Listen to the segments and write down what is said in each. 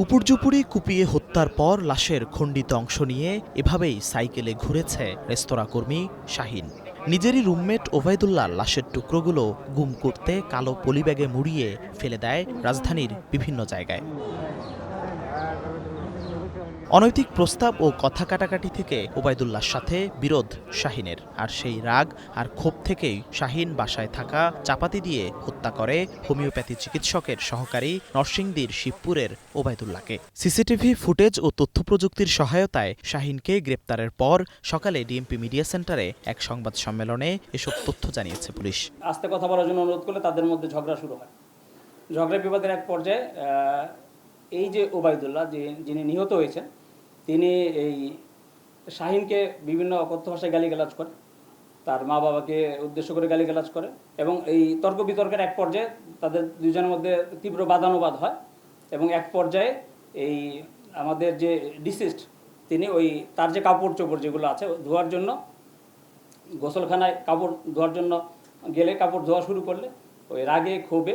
উপর্যুপুরি কুপিয়ে হত্যার পর লাশের খণ্ডিত অংশ নিয়ে এভাবেই সাইকেলে ঘুরেছে রেস্তোরাঁ কর্মী শাহিন। নিজেরই রুমমেট ওবায়দুল্লাহর লাশের টুকরোগুলো গুম করতে কালো পলিব্যাগে মুড়িয়ে ফেলে দেয় রাজধানীর বিভিন্ন জায়গায়। অনৈতিক প্রস্তাব ও কথা কাটাকাটি থেকে ওবায়দুল্লাহর সাথে বিরোধ শাহিনের, আর সেই রাগ আর ক্ষোভ থেকেই শাহিন বাসায় থাকা চাপাতি দিয়ে হত্যা করে হোমিওপ্যাথি চিকিৎসকের সহকারী নরসিংদীর শিবপুরের ওবায়দুল্লাহকে। সিসিটিভি ফুটেজ ও তথ্যপ্রযুক্তির সহায়তায় শাহিনকে গ্রেপ্তারের পর সকালে ডিএমপি মিডিয়া সেন্টারে এক সংবাদ সম্মেলনে এসব তথ্য জানিয়েছে পুলিশ। আস্তে কথা বলার জন্য অনুরোধ করলে তাদের মধ্যে ঝগড়া শুরু হয়। ঝগড়া বিবাদের এক পর্যায়ে এই যে ওবায়দুল্লাহ যিনি নিহত হয়েছেন, তিনি এই শাহিনকে বিভিন্ন অকথ্য ভাষায় গালিগালাজ করে, তার মা বাবাকে উদ্দেশ্য করে গালিগালাজ করে, এবং এই তর্ক বিতর্কের এক পর্যায়ে তাদের দুজনের মধ্যে তীব্র বাদানুবাদ হয়। এবং এক পর্যায়ে এই আমাদের যে ডিসিস্ট, তিনি তার যে কাপড় চোপড় যেগুলো আছে ধোয়ার জন্য গোসলখানায় কাপড় ধোয়ার জন্য গেলে কাপড় ধোয়া শুরু করলে ওই রাগে ক্ষোভে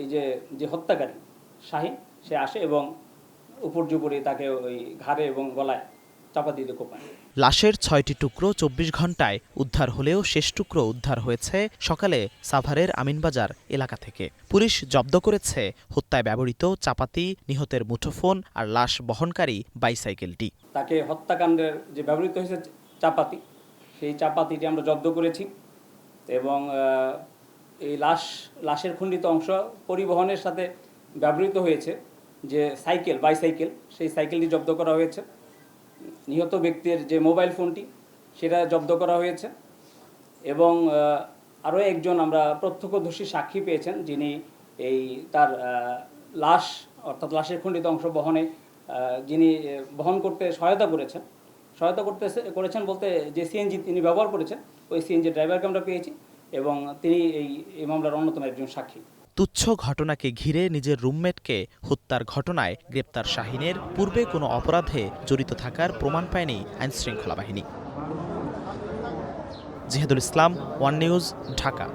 এই যে হত্যাকারী শাহিন সে আসে এবং উপর্যুপরি তাকে ওই ঘাড়ে এবং গলায় চাপা দিয়ে কোপায়। লাশের ৬টি টুকরো ২৪ ঘণ্টায় উদ্ধার হলেও শেষ টুকরো উদ্ধার হয়েছে সকালে সাভারের আমিনবাজার এলাকা থেকে। পুলিশ জব্দ করেছে হত্যায় ব্যবহৃত চাপাতি, নিহতের মুঠোফোন আর লাশ বহনকারী বাইসাইকেলটি। তাকে হত্যাকাণ্ডের যে ব্যবহৃত হয়েছে চাপাতি, সেই চাপাতিটি আমরা জব্দ করেছি এবং এই লাশের খণ্ডিত অংশ পরিবহনের সাথে ব্যবহৃত হয়েছে যে বাইসাইকেল, সেই সাইকেলটি জব্দ করা হয়েছে। নিহত ব্যক্তির যে মোবাইল ফোনটি সেটা জব্দ করা হয়েছে এবং আরও একজন আমরা প্রত্যক্ষদর্শী সাক্ষী পেয়েছেন, যিনি তার লাশ অর্থাৎ লাশের খণ্ডিত অংশ যিনি বহন করতে সহায়তা করেছেন বলতে যে সিএনজি তিনি ব্যবহার করেছেন, ওই সিএনজি ড্রাইভারকে আমরা পেয়েছি এবং তিনি এই মামলার অন্যতম একজন সাক্ষী। তুচ্ছ ঘটনাকে ঘিরে নিজের রুমমেটকে হত্যার ঘটনায় গ্রেপ্তার শাহিনের পূর্বে কোনো অপরাধে জড়িত থাকার প্রমাণ পায়নি আইনশৃঙ্খলা বাহিনী। জিহাদুল ইসলাম, ওয়ান নিউজ, ঢাকা।